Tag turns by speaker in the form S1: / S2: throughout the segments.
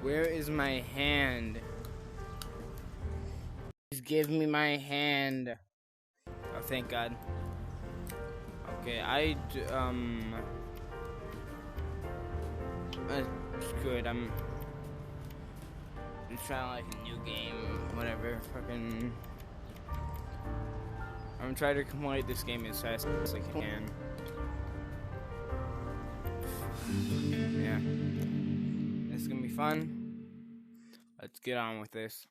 S1: Where is my hand? Please give me my hand. Oh, thank God. Okay, screw it. I'm trying like a new game, whatever. Fucking. I'm trying to complete this game as fast as I can. Yeah, this is gonna be fun. Let's get on with this.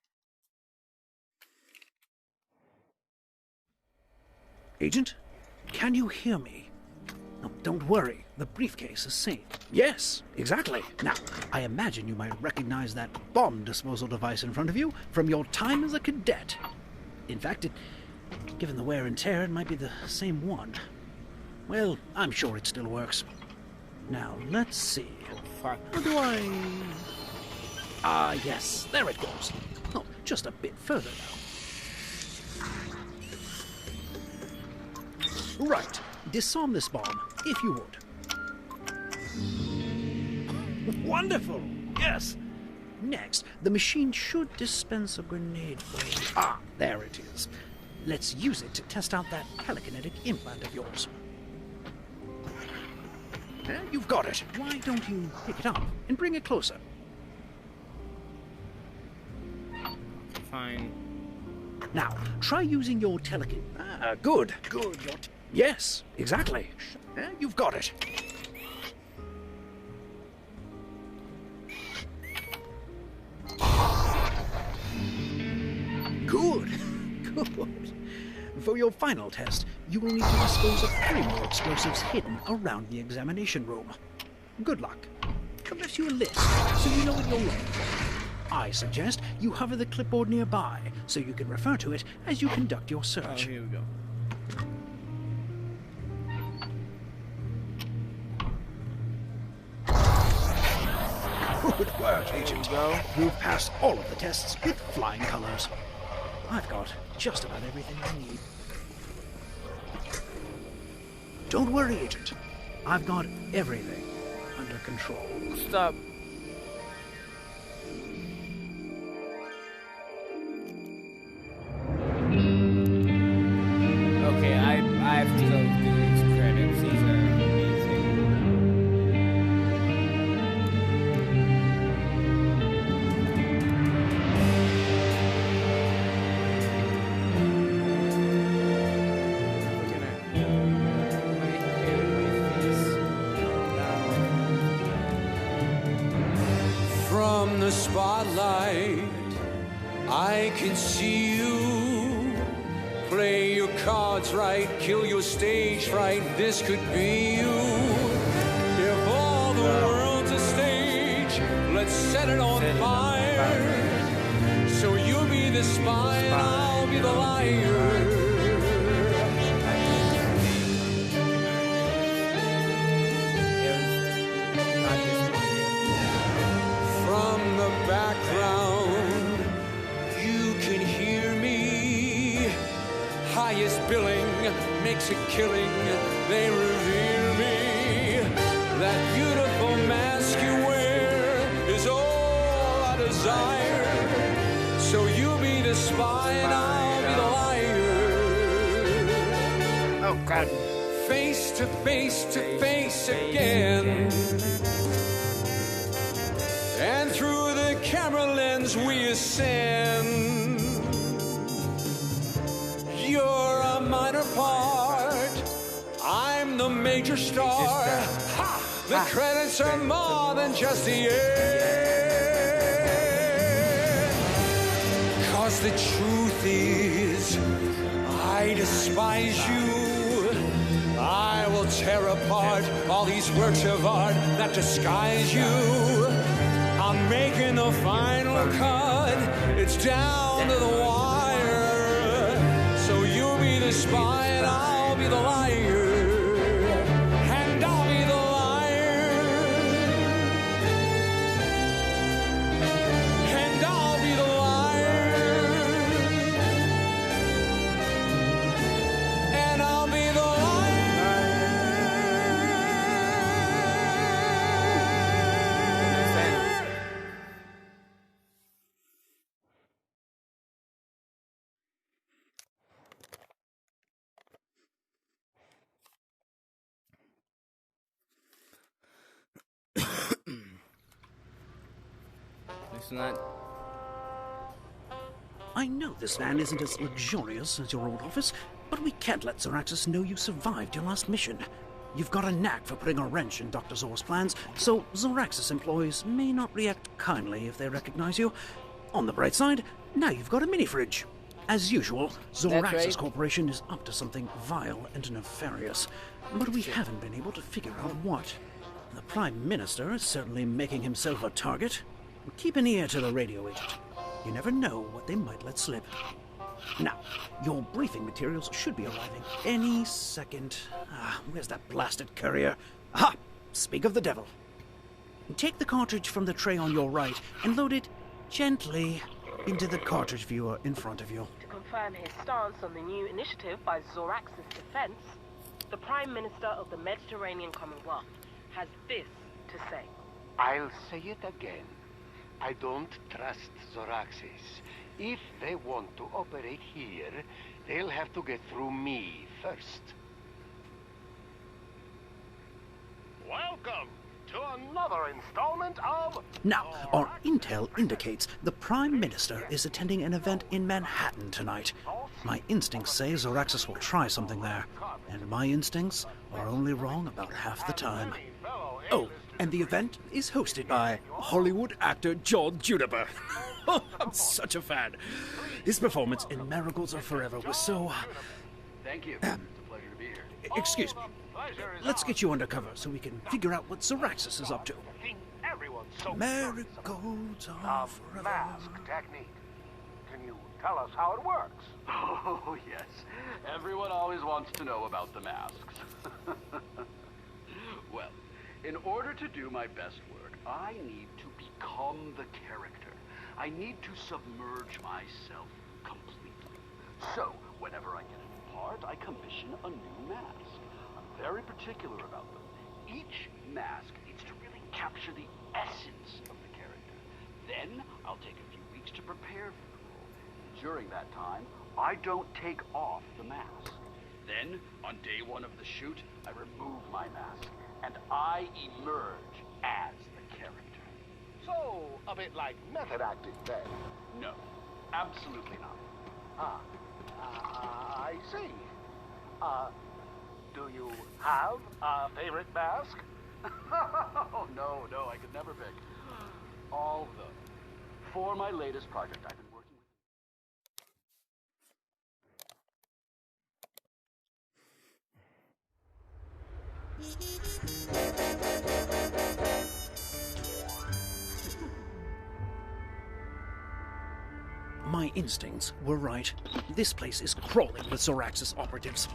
S2: Agent, can you hear me? No, don't worry, the briefcase is safe. Yes, exactly. Now, I imagine you might recognize that bomb disposal device in front of you from your time as a cadet. In fact, given the wear and tear, it might be the same one. Well, I'm sure it still works. Now, let's see.
S1: Oh, fuck.
S2: What do I... Ah, yes, there it goes. Oh, just a bit further now. Right. Disarm this bomb, if you would. Wonderful! Yes! Next, the machine should dispense a grenade for you. Ah, there it is. Let's use it to test out that telekinetic implant of yours. You've got it. Why don't you pick it up and bring it closer?
S1: Fine.
S2: Now, try using your telekin... Ah, good. Yes, exactly. You've got it. Good. For your final test, you will need to dispose of 3 more explosives hidden around the examination room. Good luck. I've left you a list, so you know what you're looking for. I suggest you hover the clipboard nearby, so you can refer to it as you conduct your search.
S1: Oh, here we go.
S2: Good work, Agent. You've passed all of the tests with flying colors. I've got just about everything I need. Don't worry, Agent. I've got everything under control.
S1: Stop. Okay, I have to go through these credits. These are amazing. Looking at my hair, my face.
S3: From the spotlight, I can see you. Play your cards right, kill your stage fright, this could be you. If all the world's a stage, let's set it on fire. So you'll be the spy and I'll be the liar. From the background, you can hear me. Highest billing makes a killing. They revere me. That beautiful mask you wear is all I desire. So you be the spy and I'll be the liar.
S1: Oh, God.
S3: Face to face again. And through the camera lens we ascend. You're a minor part, I'm the major star. Ha! The credits are more than just the end. 'Cause the truth is, I despise you. I will tear apart all these works of art that disguise you. I'm making the final cut, it's down to the wire. So you'll be the spy and I'll be the liar. And I'll be the liar. And I'll be the liar. And I'll be the liar.
S1: It's not.
S2: I know this van isn't as luxurious as your old office, but we can't let Zoraxis know you survived your last mission. You've got a knack for putting a wrench in Dr. Zor's plans, so Zoraxis employees may not react kindly if they recognize you. On the bright side, now you've got a mini-fridge. As usual, Zoraxis
S1: right.
S2: Corporation is up to something vile and nefarious, but we haven't been able to figure out what. The Prime Minister is certainly making himself a target. Keep an ear to the radio agent. You never know what they might let slip. Now, your briefing materials should be arriving any second. Where's that blasted courier? Aha! Speak of the devil. Take the cartridge from the tray on your right and load it gently into the cartridge viewer in front of you.
S4: To confirm his stance on the new initiative by Zoraxis Defense, the Prime Minister of the Mediterranean Commonwealth has this to say.
S5: I'll say it again. I don't trust Zoraxis. If they want to operate here, they'll have to get through me first. Welcome to another installment of...
S2: Now, our intel indicates the Prime Minister is attending an event in Manhattan tonight. My instincts say Zoraxis will try something there, and my instincts are only wrong about half the time. Oh, and the event is hosted by Hollywood actor John Juniper. I'm such a fan. His performance in Marigolds Are Forever was so...
S5: Thank you. It's a pleasure to be here.
S2: Excuse me. Let's get you undercover so we can figure out what Zoraxis is up to. Marigolds Are Forever.
S5: Mask technique. Can you tell us how it works?
S6: Oh, yes. Everyone always wants to know about the masks. Well, in order to do my best work, I need to become the character. I need to submerge myself completely. So, whenever I get a new part, I commission a new mask. I'm very particular about them. Each mask needs to really capture the essence of the character. Then, I'll take a few weeks to prepare for the role. During that time, I don't take off the mask. Then, on day one of the shoot, I remove my mask, and I emerge as the character.
S5: So, a bit like method acting then.
S6: No, absolutely not.
S5: I see. Do you have a favorite mask?
S6: Oh, no, I could never pick. All of them. For my latest project, I've been working
S2: My instincts were right. This place is crawling with Zoraxis operatives.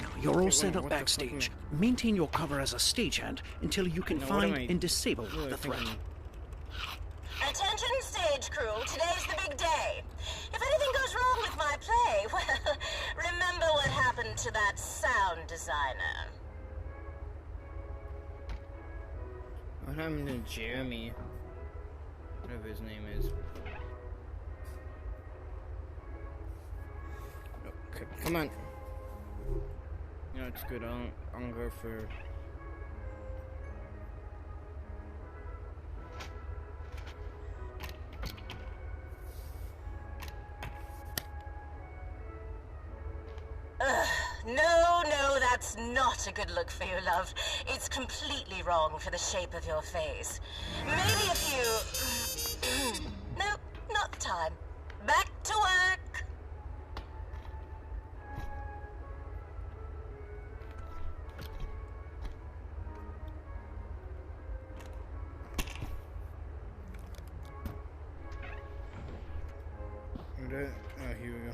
S2: Now, you're all set up
S1: what the fuck
S2: backstage. Maintain your cover as a stagehand until you can
S1: No, what am
S2: find
S1: I-
S2: and disable
S1: what
S2: the
S1: am I
S2: threat.
S1: thinking?
S7: Attention stage crew, today's the big day. If anything goes wrong with my play, well, remember what happened to that sound designer.
S1: What happened to Jeremy? Whatever his name is. Okay, come on. You know, it's good. I'll go for...
S7: No, that's not a good look for you, love. It's completely wrong for the shape of your face. Maybe if you... Nope, not the time. Back to work.
S1: Oh, here we go.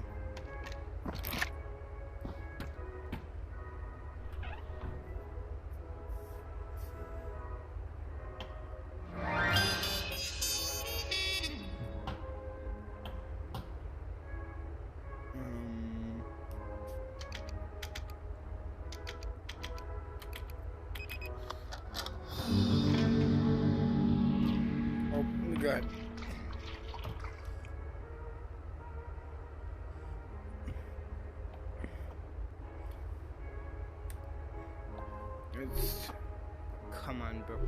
S1: Oh, God. It's... Come on, bro.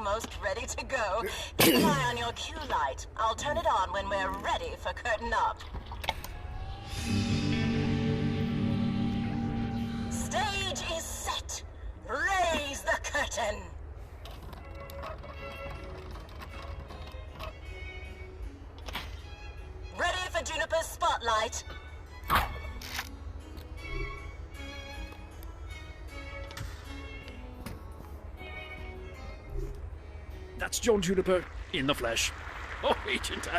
S7: almost ready to go. Keep an eye on your cue light. I'll turn it on when we're ready for curtain up. Stage is set. Raise the curtain. Ready for Juniper's spotlight.
S2: That's John Juniper in the flesh. Oh, Agent,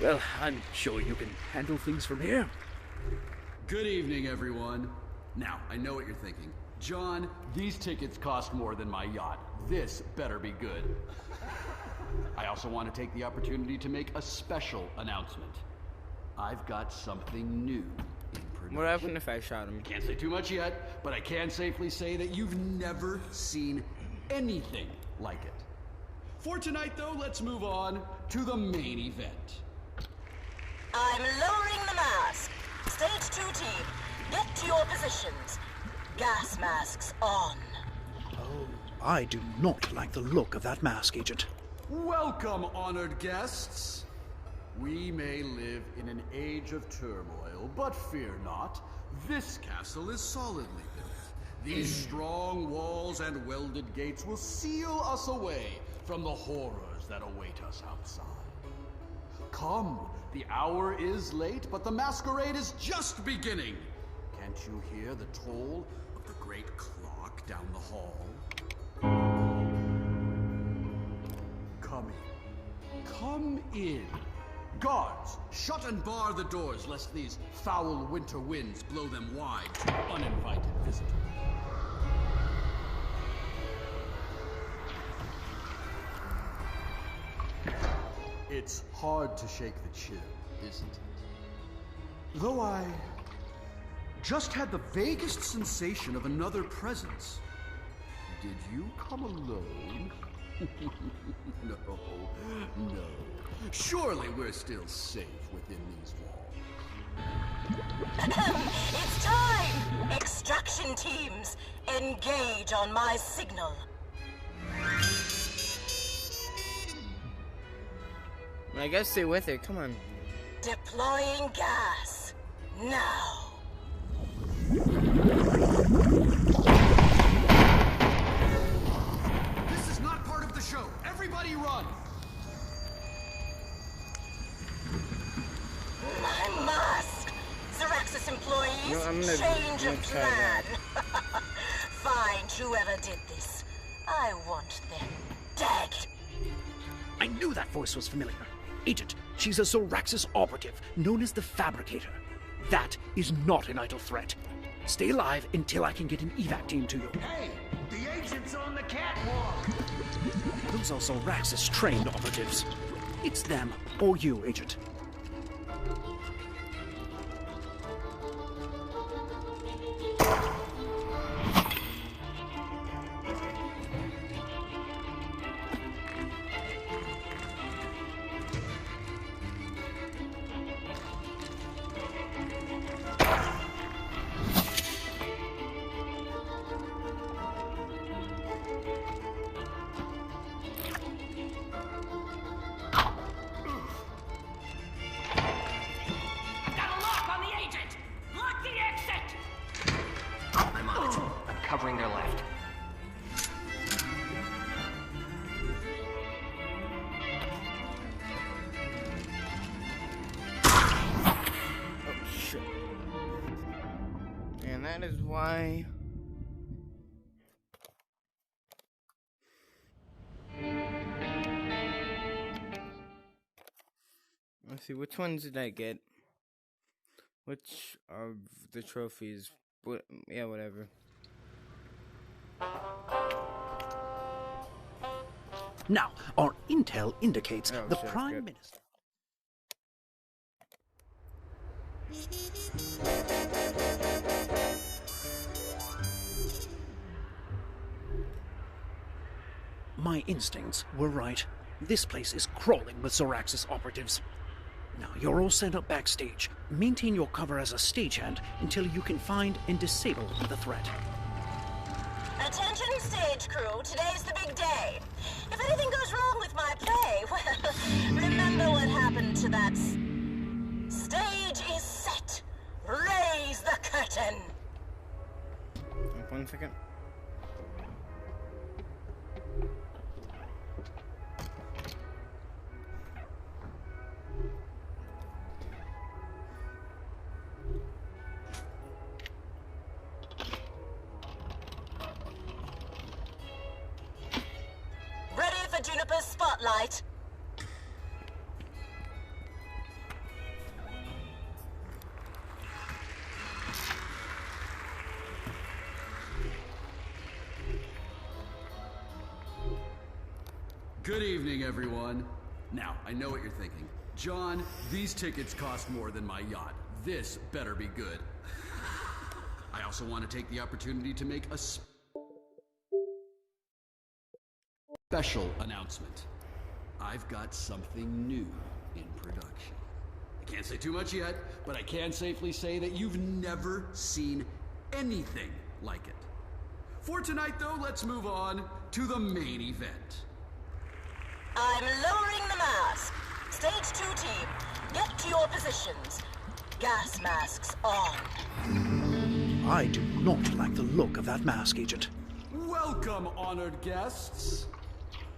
S2: well, I'm sure you can handle things from here.
S6: Good evening, everyone. Now, I know what you're thinking. John, these tickets cost more than my yacht. This better be good. I also want to take the opportunity to make a special announcement. I've got something new in production.
S1: What happened if I shot him?
S6: Can't say too much yet, but I can safely say that you've never seen anything like it. For tonight, though, let's move on to the main event.
S7: I'm lowering the mask. Stage 2 team, get to your positions. Gas masks on.
S2: Oh, I do not like the look of that mask, Agent.
S6: Welcome, honored guests. We may live in an age of turmoil, but fear not. This castle is solidly built. These strong walls and welded gates will seal us away from the horrors that await us outside. Come, the hour is late, but the masquerade is just beginning. Can't you hear the toll of the great clock down the hall? Come in. Come in. Guards, shut and bar the doors, lest these foul winter winds blow them wide to uninvited visitors. It's hard to shake the chill, isn't it? Though I just had the vaguest sensation of another presence. Did you come alone? No. Surely we're still safe within these walls.
S7: It's time! Extraction teams, engage on my signal.
S1: I gotta stay with it, come on.
S7: Deploying gas. Now.
S6: This is not part of the show. Everybody run!
S7: My mask! Zoraxis employees,
S1: No, I'm gonna
S7: change of
S1: try
S7: plan. Find whoever did this. I want them dead.
S2: I knew that voice was familiar. Agent, she's a Zoraxis operative, known as the Fabricator. That is not an idle threat. Stay alive until I can get an evac team to you.
S5: Hey, the agent's on the catwalk.
S2: Those are Zoraxis trained operatives. It's them or you, Agent.
S5: Covering their left.
S1: Oh, shit. And that is why... Let's see, which ones did I get? Which of the trophies? Yeah, whatever.
S2: Now, our intel indicates
S1: Oh,
S2: the
S1: shit,
S2: Prime
S1: good.
S2: Minister. My instincts were right. This place is crawling with Zoraxis operatives. Now, you're all sent up backstage. Maintain your cover as a stagehand until you can find and disable the threat.
S7: Attention stage crew, today's the big day. If anything goes wrong with my play, well, remember what happened to that stage is set. Raise the curtain.
S1: 1 second.
S7: Ready for Juniper's spotlight.
S6: Good evening, everyone. Now, I know what you're thinking. John, these tickets cost more than my yacht. This better be good. I also want to take the opportunity to make a special announcement. I've got something new in production. I can't say too much yet, but I can safely say that you've never seen anything like it. For tonight, though, let's move on to the main event.
S7: I'm lowering the mask. Stage 2 team, get to your positions. Gas masks on.
S2: I do not like the look of that mask, Agent.
S6: Welcome, honored guests.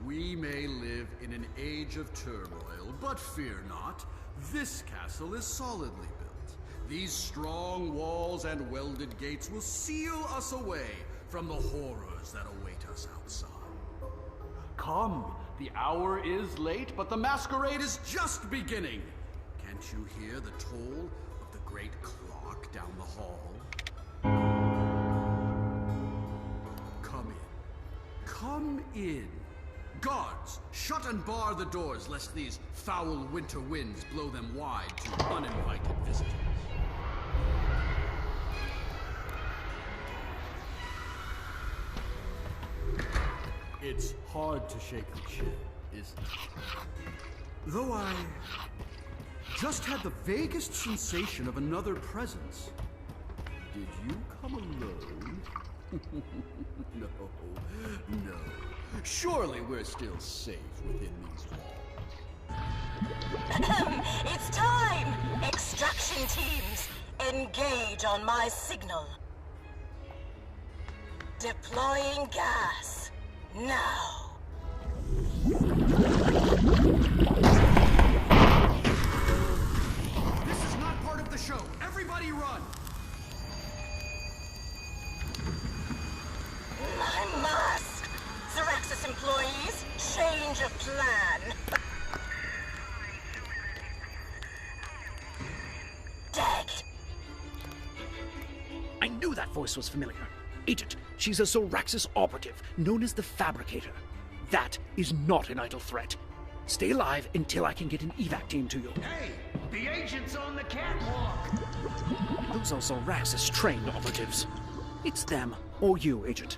S6: We may live in an age of turmoil, but fear not. This castle is solidly built. These strong walls and welded gates will seal us away from the horrors that await us outside. Come, the hour is late, but the masquerade is just beginning. Can't you hear the toll of the great clock down the hall? Come in. Come in. Guards, shut and bar the doors, lest these foul winter winds blow them wide to uninvited visitors. It's hard to shake the chill, isn't it? Though I just had the vaguest sensation of another presence. Did you come alone? No. Surely we're still safe within these walls.
S7: It's time! Extraction teams, engage on my signal. Deploying gas. Now.
S6: This is not part of the show. Everybody run!
S7: My mask! Zoraxis employees, change of plan. Dead.
S2: I knew that voice was familiar. Agent, she's a Zoraxis operative, known as the Fabricator. That is not an idle threat. Stay alive until I can get an evac team to you.
S5: Hey, the agent's on the catwalk.
S2: Those are Zoraxis trained operatives. It's them or you, Agent.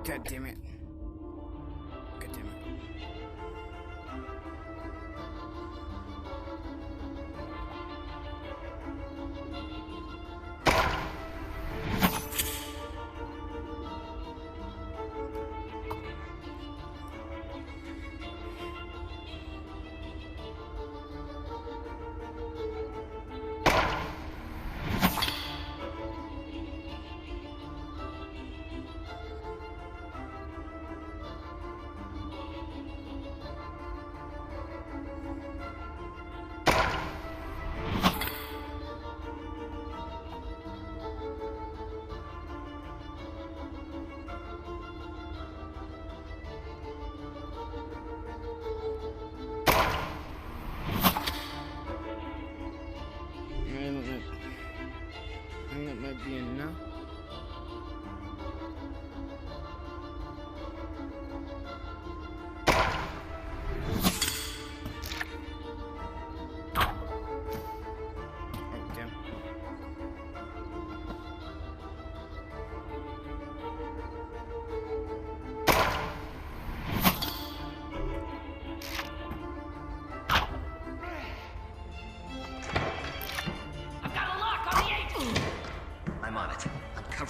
S1: God damn it. God damn it. I think that might be enough.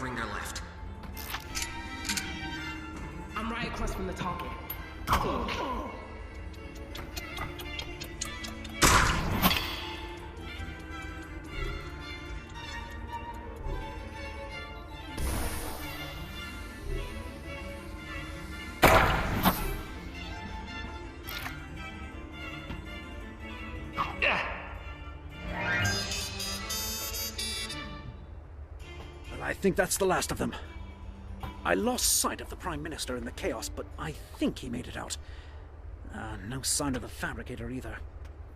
S8: covering their left.
S4: I'm right across from the target.
S2: I think that's the last of them. I lost sight of the Prime Minister in the chaos, but I think he made it out. No sign of the Fabricator either.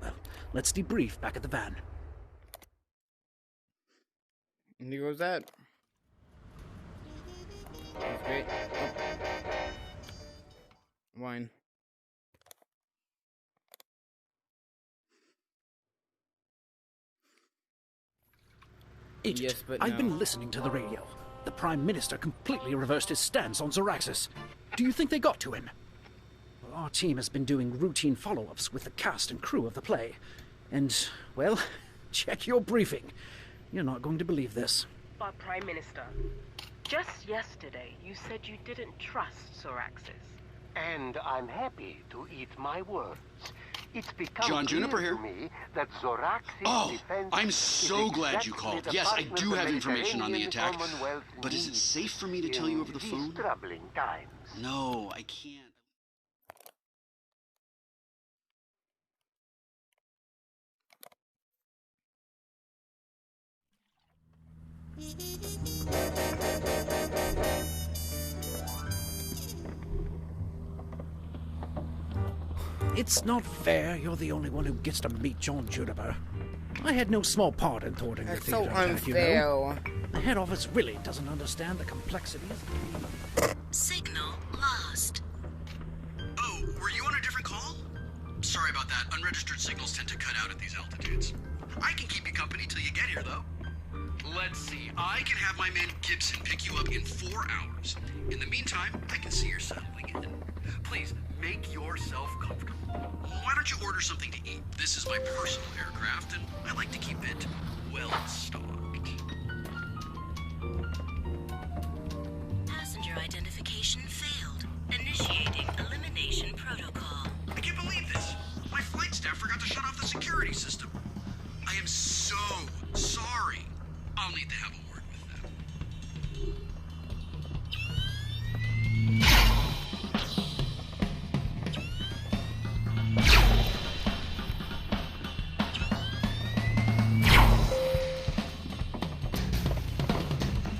S2: Well, let's debrief back at the van.
S1: And here goes that. That's great. Oh. Wine.
S2: Agent,
S1: Yes, but
S2: I've
S1: no.
S2: been listening to the radio. The Prime Minister completely reversed his stance on Zoraxis. Do you think they got to him? Well, our team has been doing routine follow-ups with the cast and crew of the play. And, well, check your briefing. You're not going to believe this.
S4: But Prime Minister, just yesterday you said you didn't trust Zoraxis.
S5: And I'm happy to eat my words. It's become
S6: John
S5: clear
S6: Juniper here.
S5: to me that Zoraxis defense
S6: I'm
S5: is
S6: so glad
S5: exactly
S6: you called.
S5: the
S6: Yes, I
S5: partner
S6: do
S5: the
S6: have information on the
S5: Mediterranean
S6: attack.
S5: Commonwealth
S6: But is it
S5: needs
S6: safe for me to tell you over the
S5: in
S6: phone?
S5: these troubling times.
S6: No, I can't.
S2: It's not fair you're the only one who gets to meet John Juniper. I had no small part in thwarting the
S1: That's so
S2: theater attack, you
S1: unfair.
S2: know. The head office really doesn't understand the complexities.
S7: Signal lost.
S8: Oh, were you on a different call? Sorry about that. Unregistered signals tend to cut out at these altitudes. I can keep you company till you get here, though. Let's see. I can have my man Gibson pick you up in 4 hours. In the meantime, I can see you're settling in. Please, make yourself comfortable. Why don't you order something to eat? This is my personal aircraft, and I like to keep it well stocked.
S7: Passenger identification failed. Initiating elimination protocol.
S8: I can't believe this. My flight staff forgot to shut off the security system. I am so sorry. I'll need to have a word with them.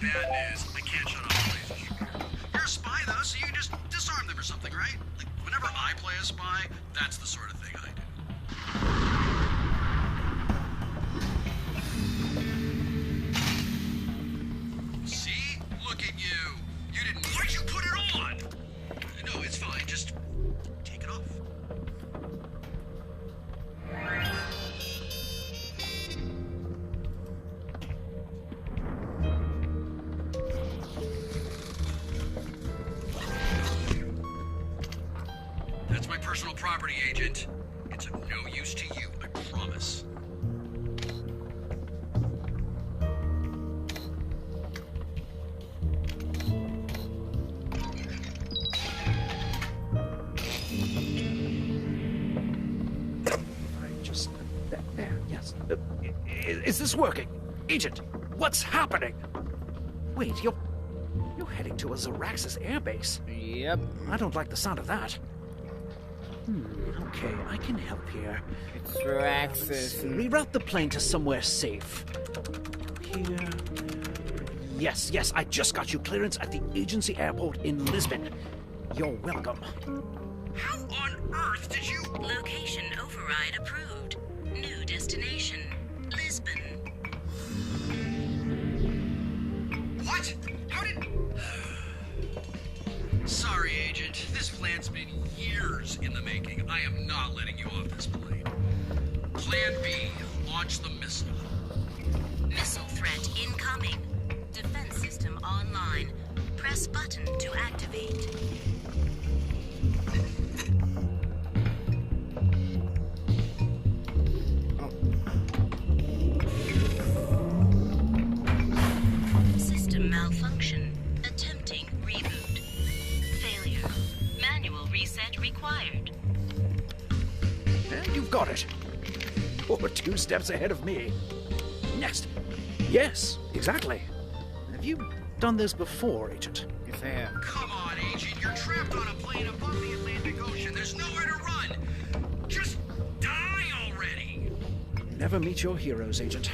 S8: Bad news. I can't shut off the lasers. You're a spy, though, so you can just disarm them or something, right? Like, whenever I play a spy, that's the sort of thing I do. See? Look at you. You didn't... Why'd you put it on? No, it's fine. Just take it off. That's my personal property, Agent. It's of no use to you, I promise.
S2: There, yes. Is this working? Agent, what's happening? Wait, you're heading to a Zoraxis airbase.
S1: Yep.
S2: I don't like the sound of that. Okay, I can help here.
S1: It's Zoraxis.
S2: Reroute the plane to somewhere safe. Here. Yes, I just got you clearance at the agency airport in Lisbon. You're welcome.
S8: How on earth did you...
S7: Location override approved. New destination, Lisbon.
S8: What? How did... Sorry, Agent. This plan's been years in the making. I am not letting you off this plane. Plan B. Launch the missile.
S7: Missile threat incoming. Defense system online. Press button to activate. System malfunction.
S2: got it. You're 2 steps ahead of me. Next. Yes, exactly. Have you done this before, Agent?
S1: Yes, I have.
S8: Come on, Agent. You're trapped on a plane above the Atlantic Ocean. There's nowhere to run. Just die already.
S2: Never meet your heroes, Agent.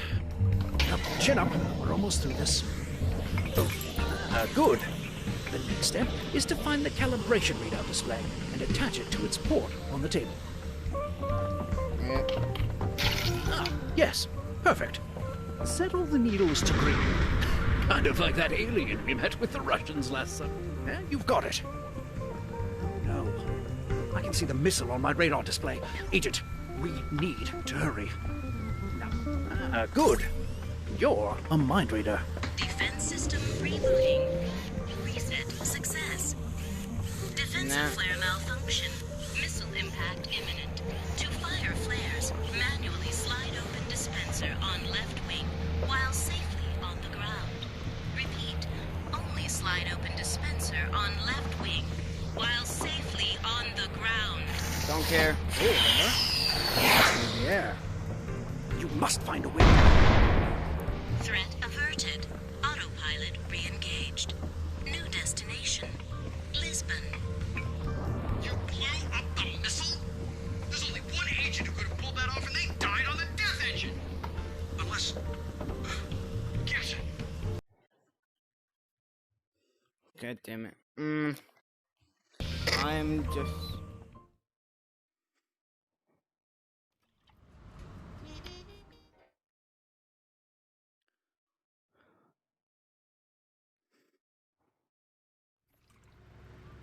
S2: Now, chin up. We're almost through this. Good. The next step is to find the calibration readout display and attach it to its port on the table.
S1: Yep.
S2: Yes, perfect. Set all the needles to green. Kind of like that alien we met with the Russians last summer. You've got it. No. I can see the missile on my radar display. Agent, we need to hurry. Now, good. You're a mind reader.
S7: Defense system rebooting. Reset success. Defensive flare malfunction. Missile impact imminent. To fire flares, manually slide open dispenser on left wing while safely on the ground. Repeat, only slide open dispenser on left wing while safely on the ground.
S1: Don't care.
S2: Yeah. You must find a way.
S7: Threat averted. Autopilot re-engaged. New destination, Lisbon.
S8: You blew up the missile? There's only one agent who could have pulled that off, and they died on the death engine. Unless... Guess it.
S1: God damn it. I'm just...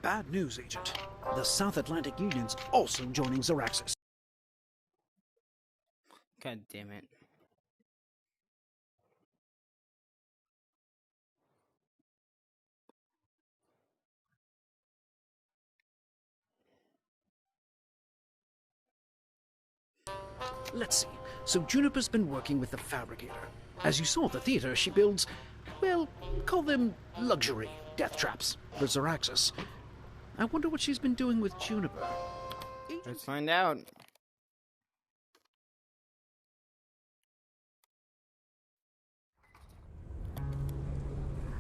S2: Bad news, Agent. The South Atlantic Union's also joining Zoraxis.
S1: God damn it.
S2: Let's see. So Juniper's been working with the Fabricator. As you saw at the theater, she builds, well, call them luxury death traps for Zoraxis. I wonder what she's been doing with Juniper.
S1: Let's find out.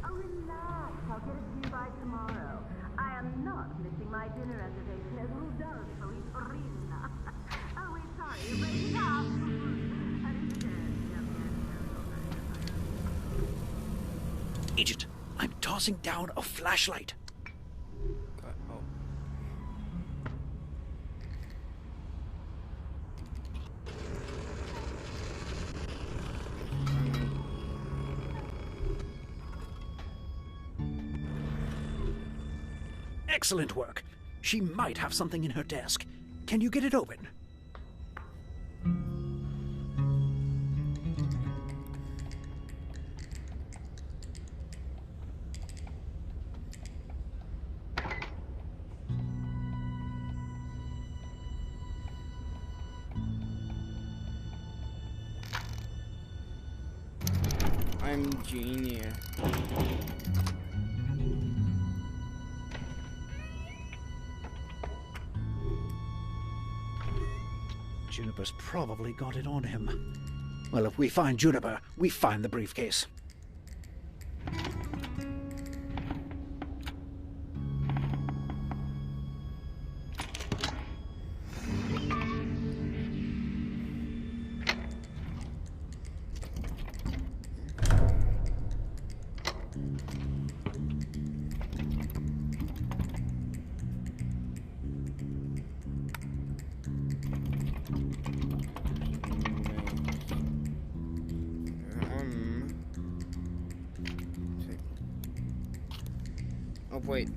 S9: Oh, relax. I'll get it to you by tomorrow. I am not missing my dinner reservation as Rudolfo is Orina. Oh, wait, sorry. You're breaking up.
S2: Agent, I'm tossing down a flashlight.
S1: Oh.
S2: Excellent work. She might have something in her desk. Can you get it open?
S1: I'm genius.
S2: Juniper's probably got it on him. Well, if we find Juniper, we find the briefcase.
S1: Oh, wait.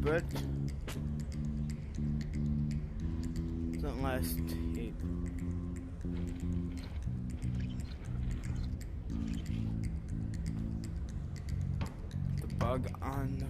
S1: but don't last heat. The bug on the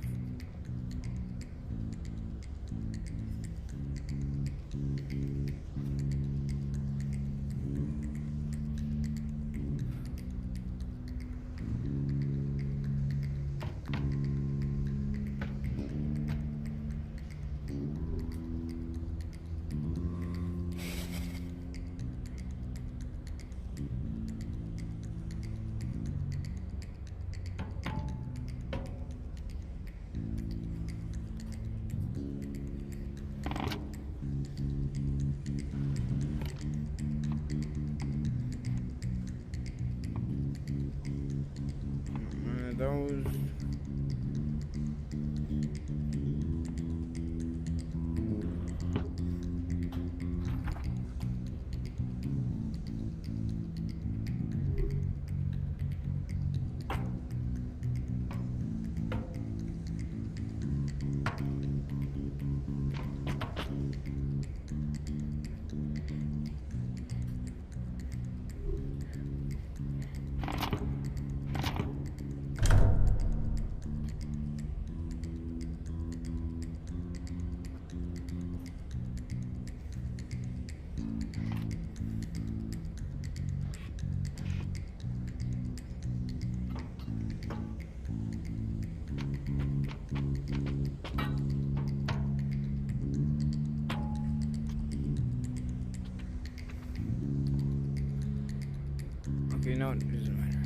S1: those. Okay, no, it doesn't matter.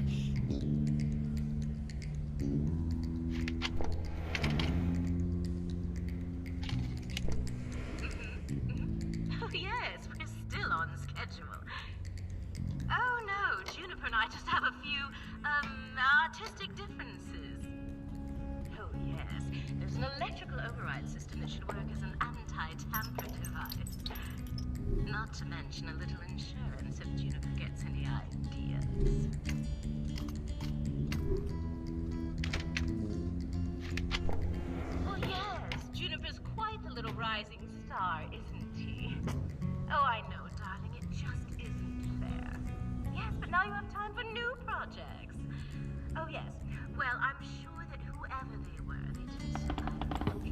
S7: Oh yes, we're still on schedule. Oh no, Juniper and I just have a few, artistic differences. Oh yes, there's an electrical override system that should work as an anti-tamper device. Not to mention a little insurance if Juniper gets any ideas. Oh yes, Juniper's quite the little rising star, isn't he? Oh, I know, darling, it just isn't fair. Yes, but now you have time for new projects. Oh yes, well, I'm sure that whoever they were, they didn't survive the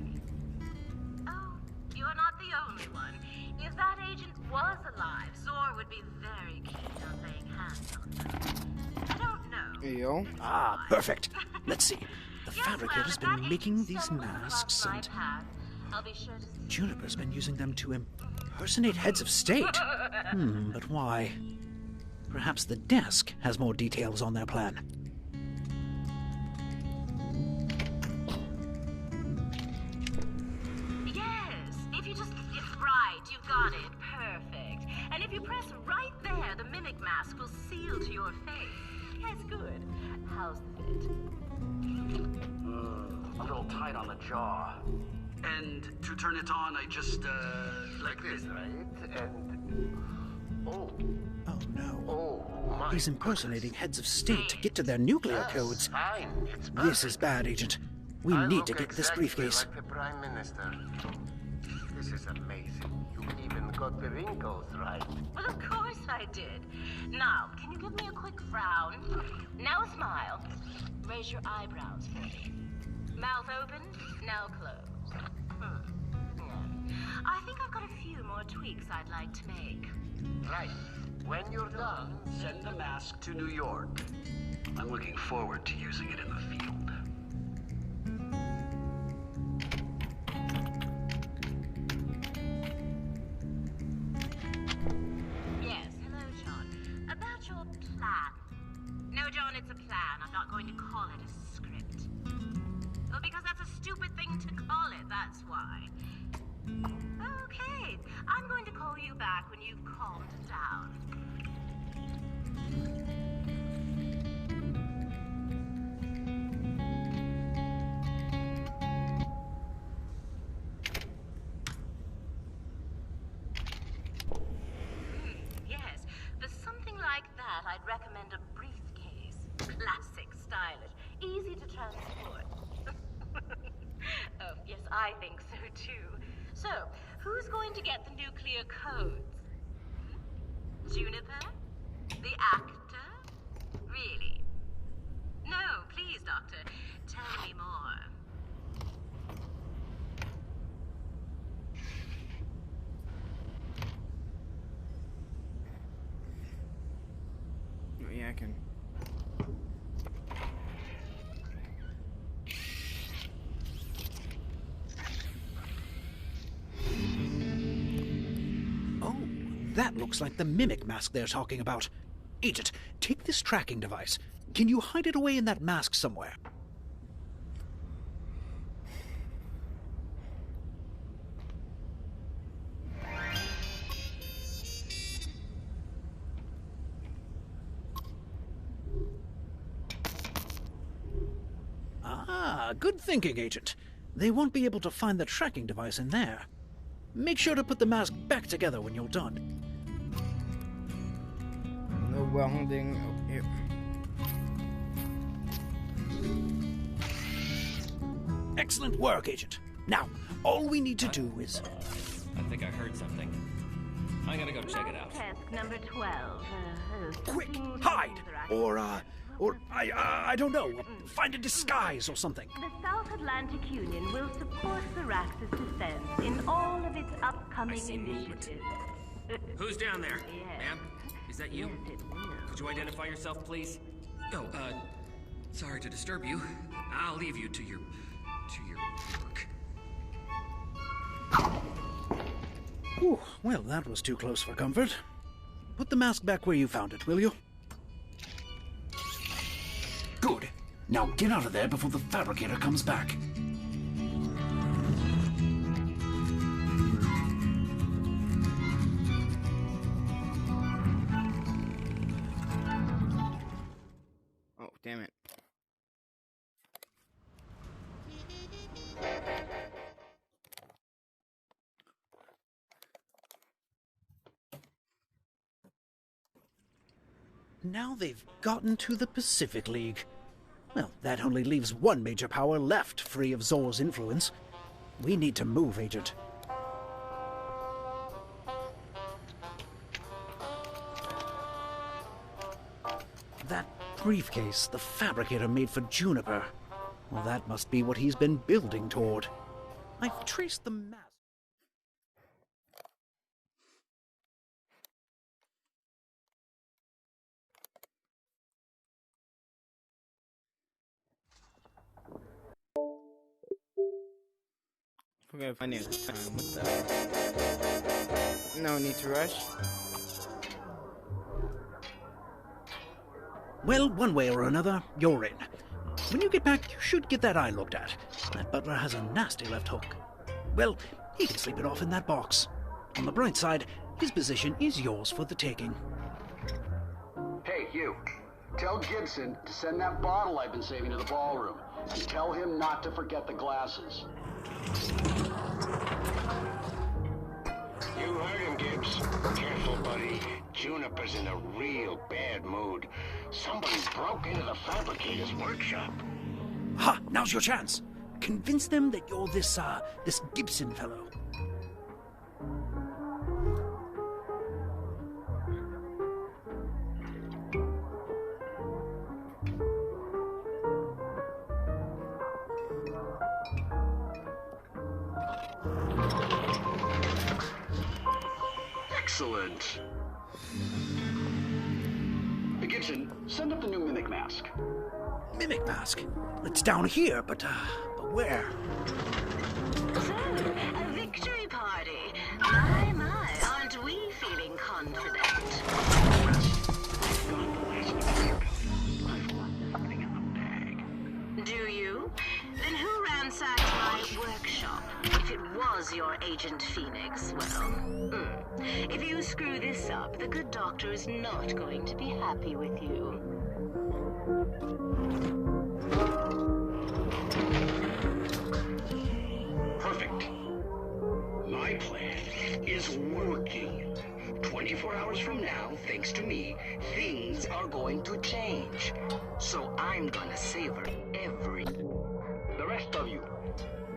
S7: Oh, you're not the only one. If that agent was alive, Zor would be very keen on laying hands on them. I don't know.
S1: Yo.
S2: Ah, perfect. Let's see. The
S7: Yes,
S2: fabricator's
S7: well, if
S2: been
S7: that
S2: making
S7: agent
S2: these
S7: stumbles
S2: masks,
S7: across my
S2: and
S7: path, I'll be sure to see.
S2: Juniper's been using them to impersonate heads of state. But why? Perhaps the desk has more details on their plan.
S7: Yes, if you just right, you've got it. Perfect. And if you press right there, the mimic mask will seal to your face. Yes, good. How's the fit?
S6: A little tight on the jaw. And to turn it on, I just, like this.
S5: Right? And... Oh.
S2: Oh no.
S5: Oh, my
S2: He's impersonating heads of state to get to their nuclear codes.
S5: Fine. It's
S2: This is bad, Agent. We
S5: I
S2: need
S5: look
S2: to get this
S5: exactly
S2: briefcase.
S5: like the Prime Minister. This is amazing. You even got the wrinkles right.
S7: Well, of course I did. Now, can you give me a quick frown? Now a smile. Raise your eyebrows for me. Mouth open, now close. Yeah. I think I've got a few more tweaks I'd like to make.
S5: Right. When you're done,
S6: Send the mask to New York. I'm looking forward to using it in the field.
S7: Yes, hello, John. About your plan. No, John, it's a plan. I'm not going to call it a script. Well, because that's a stupid thing to call it, that's why. Okay, I'm going to call you back when you've calmed down. Yes, for something like that, I'd recommend a briefcase. Classic, stylish, easy to transport. Oh, yes, I think so too. So, who's going to get the nuclear codes? Juniper? The actor? Really? No, please, Doctor. Tell me more.
S1: Oh, yeah, I can.
S2: Oh, that looks like the mimic mask they're talking about. Agent, take this tracking device. Can you hide it away in that mask somewhere? Ah, good thinking, Agent. They won't be able to find the tracking device in there. Make sure to put the mask back together when you're done.
S1: No welding. Oh, here.
S2: Excellent work, Agent. Now, all we need to do is...
S10: I think I heard something. I gotta go check it out.
S9: Task number 12.
S2: Quick, hide! Or I don't know, find a disguise or something.
S9: The South Atlantic Union will support Zorax's defense in all of its upcoming initiatives.
S10: Who's down there?
S9: Yes.
S10: Ma'am? Is that you?
S9: Yes, it will.
S10: Could you identify yourself, please? Oh, sorry to disturb you. I'll leave you to your work.
S2: Whew, well, that was too close for comfort. Put the mask back where you found it, will you? Good. Now get out of there before the fabricator comes back.
S1: Oh, damn it.
S2: Now they've gotten to the Pacific League. Well, that only leaves one major power left free of Zor's influence. We need to move, Agent. That briefcase the fabricator made for Juniper. Well, that must be what he's been building toward. I've traced the mask.
S1: We're gonna find it this time. What the? No need to rush.
S2: Well, one way or another, you're in. When you get back, you should get that eye looked at. That butler has a nasty left hook. Well, he can sleep it off in that box. On the bright side, his position is yours for the taking.
S6: Hey, you. Tell Gibson to send that bottle I've been saving to the ballroom. And tell him not to forget the glasses.
S5: You heard him, Gibbs. Careful, buddy. Juniper's in a real bad mood. Somebody broke into the fabricator's workshop.
S2: Ha! Now's your chance. Convince them that you're this Gibson fellow.
S6: Excellent. Gibson, send up the new mimic mask.
S2: Mimic mask? It's down here, but where?
S7: So, a victory party. My, aren't we feeling confident? Do you? Then who ransacked my workshop? If it was your Agent Phoenix, well, if you screw this up, the good doctor is not going to be happy with you.
S5: Perfect. My plan is working. 24 hours from now, thanks to me, things are going to change. So I'm gonna savor every...
S6: The
S11: rest of you.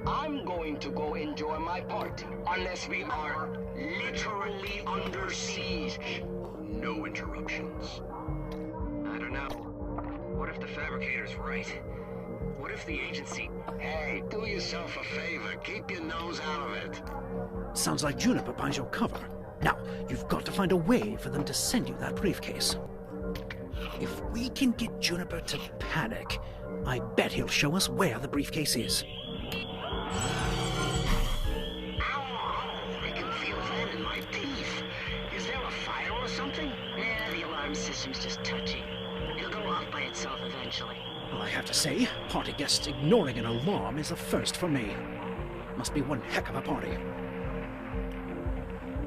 S11: I'm going to go enjoy my party, unless we are literally under siege.
S8: No interruptions.
S11: I don't know.
S8: What if the fabricator's right? What if the agency...
S5: Hey, do yourself a favor. Keep your nose out of it.
S2: Sounds like Juniper buys your cover. Now, you've got to find a way for them to send you that briefcase. If we can get Juniper to panic, I bet he'll show us where the briefcase is.
S11: I can feel that in my teeth. Is there a fire or something?
S7: Yeah, the alarm system's just touchy. It'll go off by itself eventually.
S2: Well, I have to say, party guests ignoring an alarm is a first for me. Must be one heck of a party.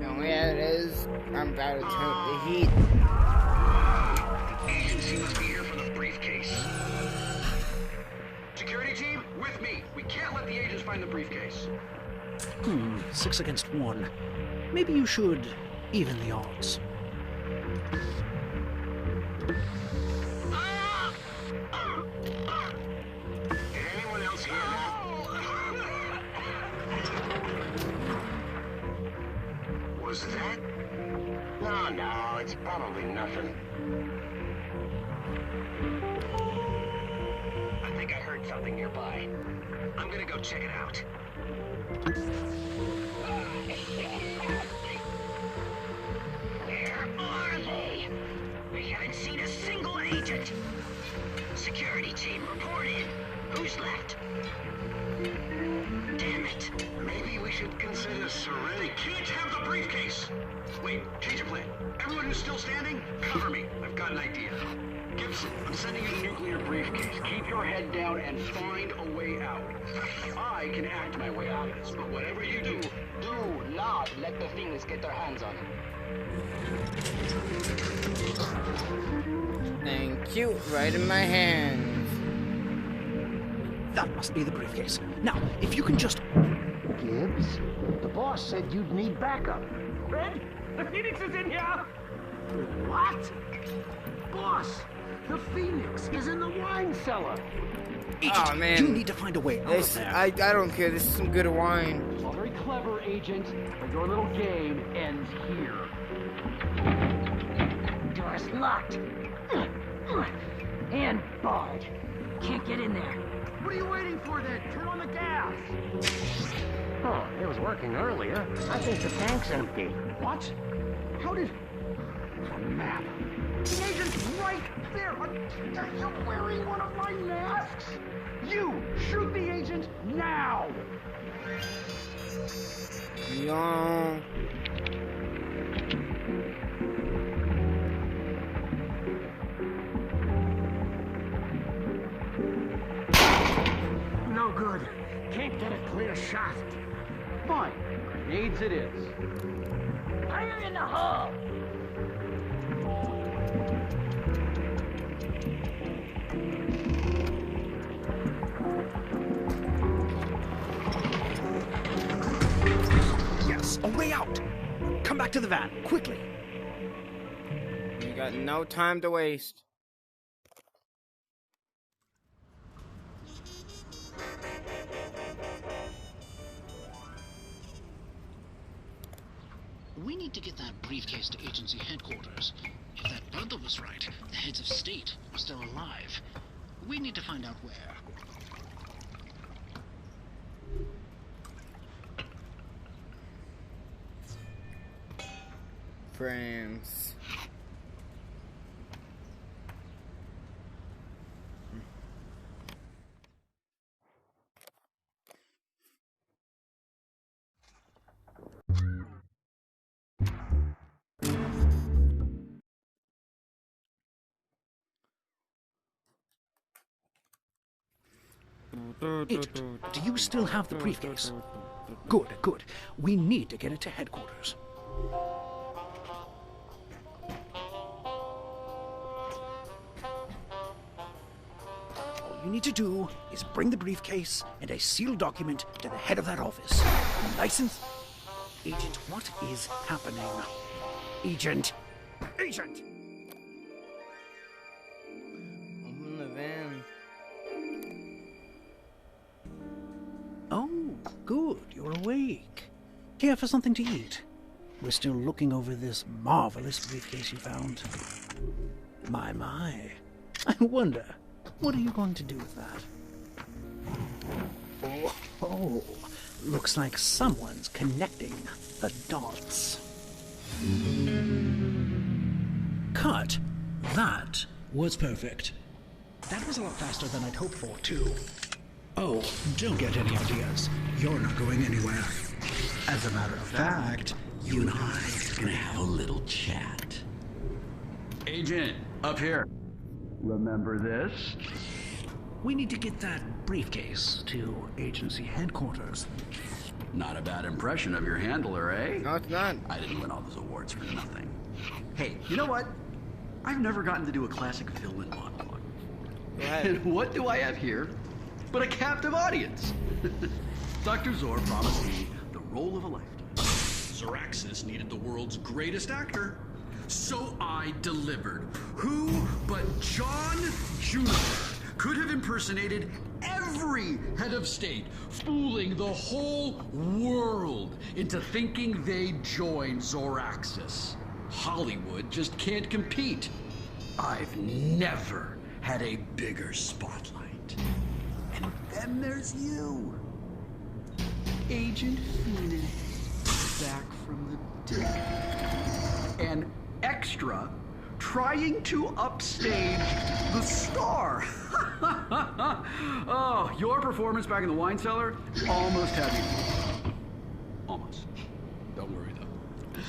S1: Oh yeah, it is. I'm about to turn up the heat.
S8: Agency must be here for the briefcase. Security team, with me. We can't let the agents find the briefcase.
S2: 6 against 1. Maybe you should even the odds.
S5: Did anyone else hear that? Was that? No, it's probably nothing.
S11: I think I heard something nearby. I'm gonna go check it out. Where are they? We haven't seen a single agent. Security team, report in. Who's left? Damn it.
S5: Maybe we should consider surrendering.
S8: They can't have the briefcase! Wait, change of plan. Everyone who's still standing, cover me. I've got an idea. Gibson, I'm sending you the nuclear briefcase. Keep your head down and find a way out. I can act my way out of this, but whatever you do,
S11: Do not let the things get their hands on it.
S1: Thank you. Right in my hands.
S2: That must be the briefcase. Now, if you can just...
S5: Gibbs, the boss said you'd need backup.
S11: Red, the Phoenix is in here! What? Boss, the Phoenix is in the wine cellar.
S2: Agent,
S1: Oh, man.
S2: you need to find a way out of
S1: This,
S2: there.
S1: I don't care. This is some good wine.
S6: Well, very clever, Agent, but your little game ends here.
S7: Door's locked. And barred. Can't get in there.
S11: What are you waiting for then? Turn on the gas!
S5: Oh, it was working earlier. I think the tank's empty.
S6: What? How did... A map.
S11: The agent's right there! Are you wearing one of my masks?
S6: You! Shoot the agent now!
S1: No.
S11: No good. Can't get a clear shot.
S6: Fine. Grenades it is.
S7: Fire in the hole!
S2: Yes, a way out! Come back to the van, quickly!
S1: We got no time to waste.
S2: We need to get that briefcase to agency headquarters. If that brother was right, the heads of state are still alive. We need to find out where.
S1: France.
S2: Agent, do you still have the briefcase? Good, good. We need to get it to headquarters. All you need to do is bring the briefcase and a sealed document to the head of that office. License? Agent, what is happening? Agent! Agent!
S1: I'm in the van.
S2: Care for something to eat? We're still looking over this marvelous briefcase you found. My. I wonder, what are you going to do with that? Oh, looks like someone's connecting the dots. Cut. That was perfect. That was a lot faster than I'd hoped for, too. Oh, don't get any ideas. You're not going anywhere. As a matter of fact, you and I are gonna have a little chat.
S6: Agent, up here. Remember this?
S2: We need to get that briefcase to agency headquarters.
S6: Not a bad impression of your handler, eh?
S1: No, it's not.
S6: I didn't win all those awards for nothing. Hey, you know what? I've never gotten to do a classic villain monologue. And what do I have here but a captive audience? Dr. Zor promised me the role of a lifetime.
S10: Zoraxis needed the world's greatest actor. So I delivered. Who but John Juniper could have impersonated every head of state, fooling the whole world into thinking they'd join Zoraxis. Hollywood just can't compete. I've never had a bigger spotlight. And then there's you. Agent Phoenix, back from the dead. An extra trying to upstage the star. Oh, your performance back in the wine cellar almost had me. Almost. Don't worry, though.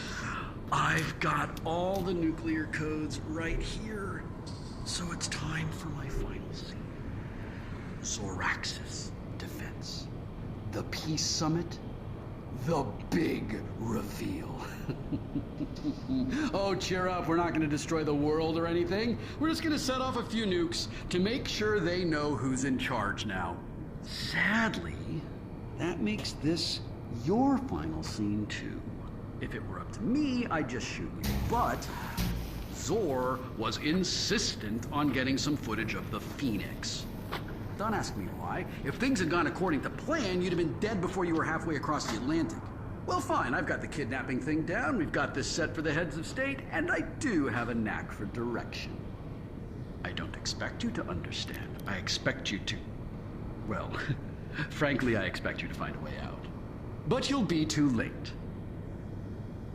S10: I've got all the nuclear codes right here. So it's time for my final scene. Zoraxis defense. The peace summit. The big reveal. Oh, cheer up. We're not going to destroy the world or anything. We're just going to set off a few nukes to make sure they know who's in charge now. Sadly, that makes this your final scene, too. If it were up to me, I'd just shoot you. But Zor was insistent on getting some footage of the Phoenix. Don't ask me why. If things had gone according to plan, you'd have been dead before you were halfway across the Atlantic. Well, fine, I've got the kidnapping thing down, we've got this set for the heads of state, and I do have a knack for direction. I don't expect you to understand. I expect you to... well, frankly, I expect you to find a way out. But you'll be too late.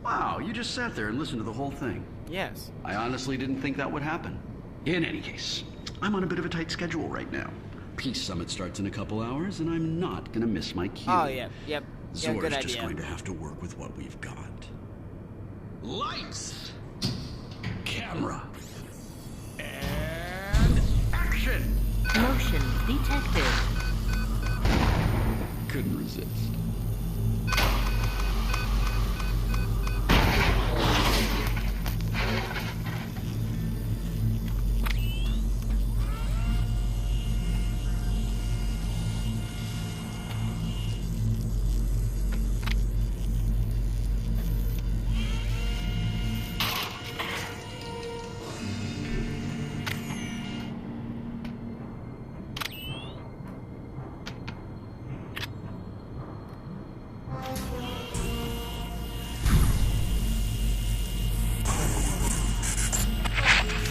S10: Wow, you just sat there and listened to the whole thing.
S1: Yes.
S6: I honestly didn't think that would happen. In any case, I'm on a bit of a tight schedule right now. Peace Summit starts in a couple hours, and I'm not gonna miss my cue.
S1: Oh, yeah, yep.
S6: Zor's
S1: good
S6: just
S1: idea.
S6: going to have to work with what we've got. Lights! Camera! And action!
S4: Motion detected.
S6: Couldn't resist.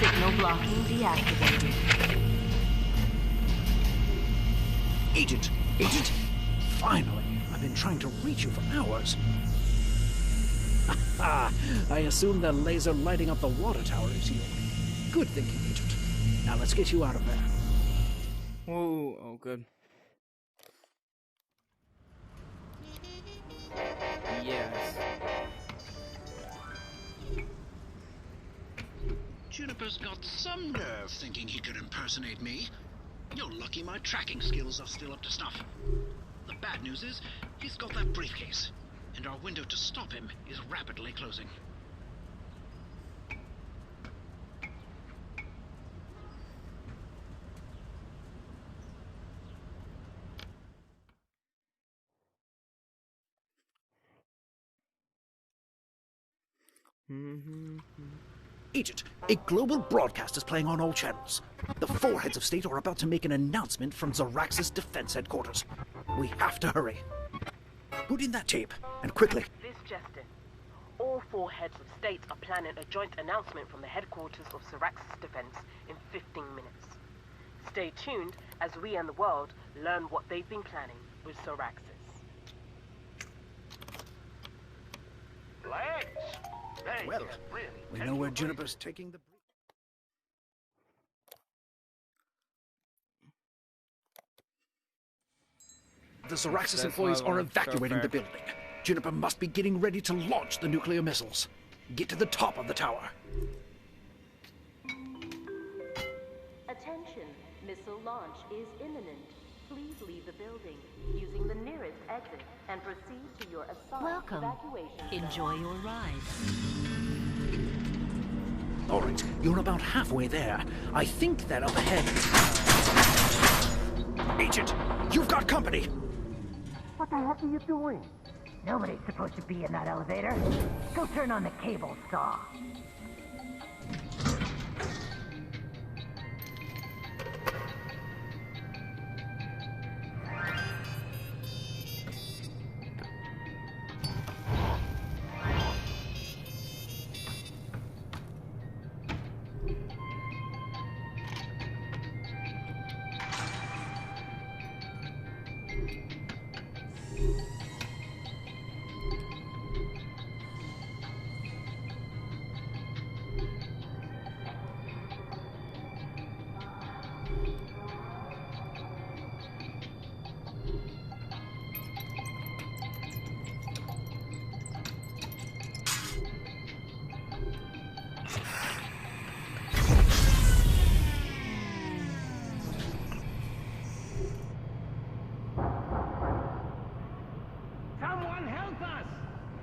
S4: Signal blocking deactivated.
S2: Agent! Finally! I've been trying to reach you for hours. I assume the laser lighting up the water tower is you. Good thinking, Agent. Now let's get you out of there.
S1: Whoa, oh, good. Yes.
S12: Juniper's got some nerve thinking he could impersonate me. You're lucky my tracking skills are still up to snuff. The bad news is, he's got that briefcase, and our window to stop him is rapidly closing.
S2: Agent, a global broadcast is playing on all channels. The four heads of state are about to make an announcement from Zoraxis Defense Headquarters. We have to hurry. Put in that tape, and quickly.
S4: This, Justin. All 4 heads of state are planning a joint announcement from the headquarters of Zoraxis Defense in 15 minutes. Stay tuned as we and the world learn what they've been planning with Zoraxis.
S5: Legs!
S2: Well, we know where Juniper's taking the... The Zoraxis employees are evacuating the building. Juniper must be getting ready to launch the nuclear missiles. Get to the top of the tower.
S9: Attention, missile launch is imminent. Please leave the building using the nearest exit and proceed to your assigned evacuation.
S13: Enjoy your ride.
S2: All right, you're about halfway there. I think that up ahead... Agent, you've got company!
S11: What the heck are you doing? Nobody's supposed to be in that elevator. Go turn on the cable saw.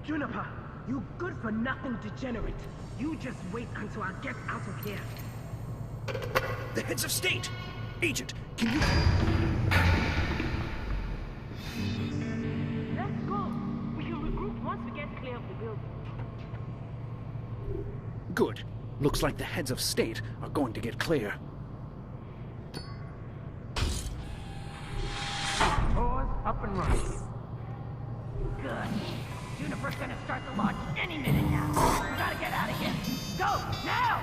S14: Juniper, you good-for-nothing degenerate. You just wait until I get out of here.
S2: The heads of state! Agent, can you...
S4: Let's go. We can regroup once we get clear of the building.
S2: Good. Looks like the heads of state are going to get clear.
S11: Pause, up and running. Good. Juniper's gonna start the launch any minute now. We gotta get out of here. Go, now!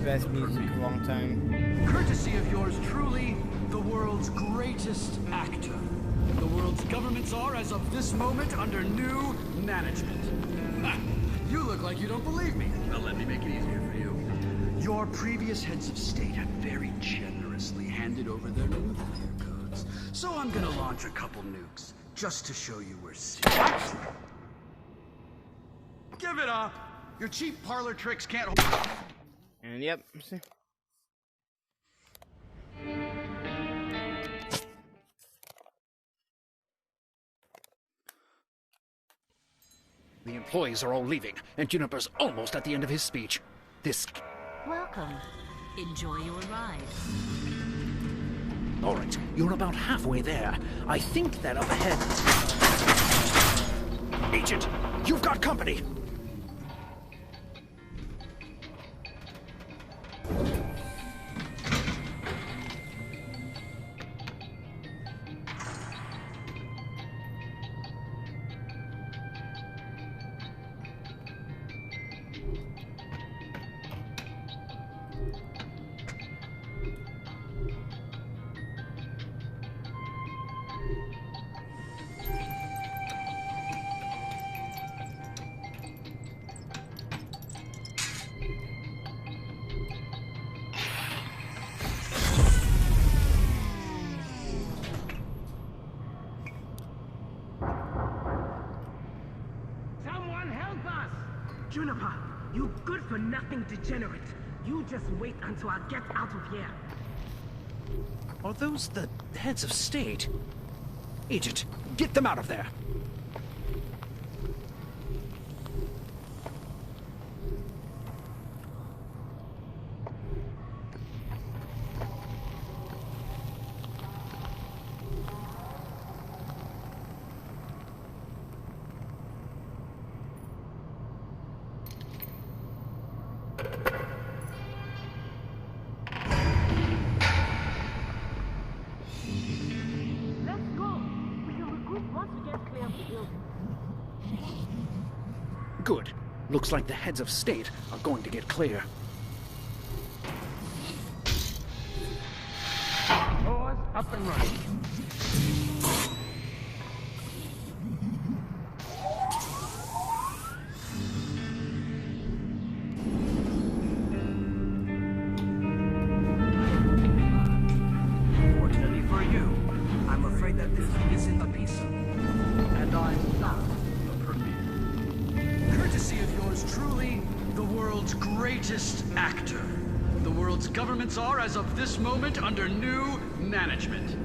S1: Best music of a long time.
S10: Courtesy of yours truly, the world's greatest actor. The world's governments are, as of this moment, under new management. You look like you don't believe me. Well, let me make it easier for you. Your previous heads of state have very generously handed over their nuclear codes. So I'm gonna launch a couple nukes, just to show you we're serious. Give it up! Your cheap parlor tricks can't hold...
S1: And yep. See?
S2: The employees are all leaving, and Juniper's almost at the end of his speech. This...
S13: Welcome. Enjoy your ride.
S2: All right, you're about halfway there. I think that up ahead... Agent, you've got company!
S14: Juniper, you good-for-nothing degenerate. You just wait until I get out of here.
S2: Are those the heads of state? Agent, get them out of there. Good. Looks like the heads of state are going to get clear.
S14: Doors up and running.
S10: Fortunately for you, I'm afraid that this isn't a pizza. And I'm not a premiere. Courtesy of yours truly, the world's greatest actor. The world's governments are, as of this moment, under new management.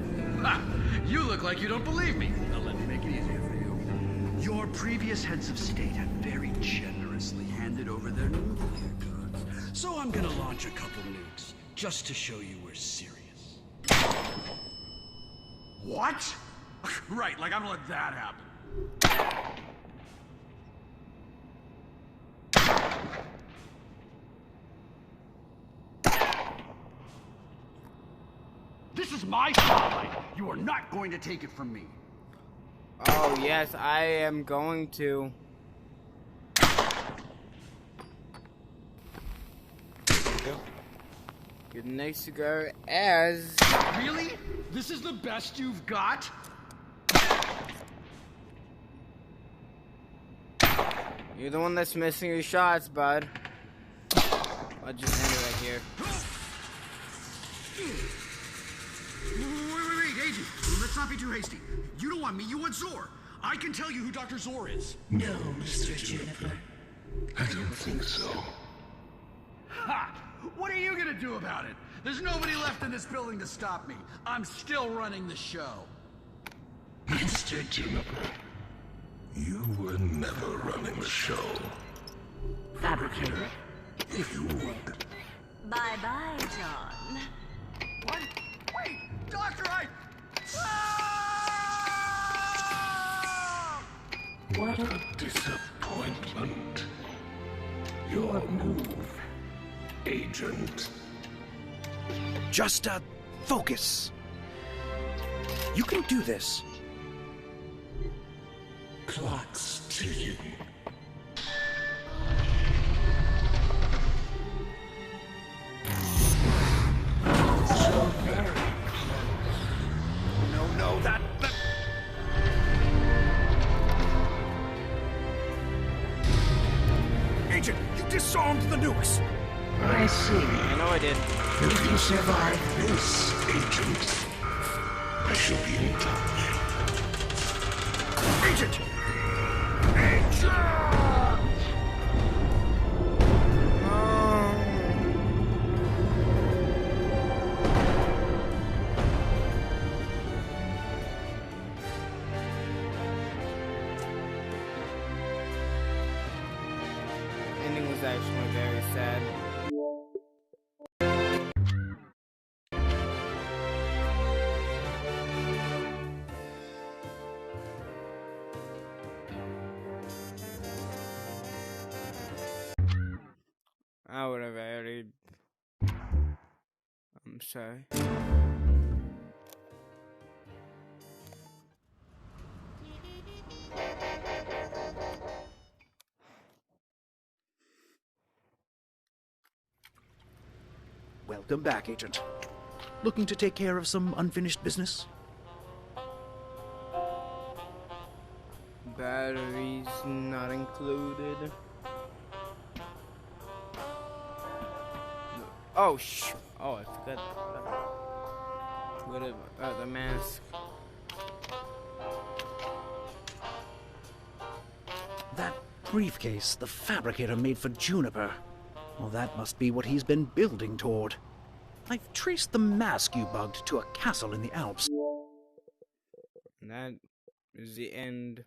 S10: Ha! You look like you don't believe me. Now let me make it easier for you. Your previous heads of state have very generously handed over their nuclear codes. So I'm gonna launch a couple nukes, just to show you we're serious. What? Right, like I'm gonna let that happen. This is my spotlight. You are not going to take it from me.
S1: Oh, yes, I am going to. Good next to go as...
S10: Really? This is the best you've got?
S1: You're the one that's missing your shots, bud. I'll just end it right here.
S10: Wait, Agent. Let's not be too hasty. You don't want me, you want Zor. I can tell you who Dr. Zor is.
S15: No, Mr. Juniper.
S16: I don't think so.
S10: Ha! What are you gonna do about it? There's nobody left in this building to stop me. I'm still running the show.
S16: Mr. Juniper, you were never running the show.
S15: Fabricator.
S16: If you would.
S7: Bye-bye, John.
S10: What? Wait! Doctor, I...
S16: What a disappointment. Your move, Agent.
S2: Just, focus. You can do this.
S16: Clock's ticking.
S2: No, that... Agent, you disarmed the nukes!
S15: I see.
S1: I know I did.
S15: If you survive
S16: This, Agent, I shall be in touch.
S2: Agent! Agent!
S1: actually very sad. I would have added. I'm sorry.
S2: Welcome back, Agent. Looking to take care of some unfinished business?
S1: Batteries not included. Oh, oh, I forgot. What about the mask?
S2: That briefcase the fabricator made for Juniper. Well, that must be what he's been building toward. I've traced the mask you bugged to a castle in the Alps.
S1: And that is the end.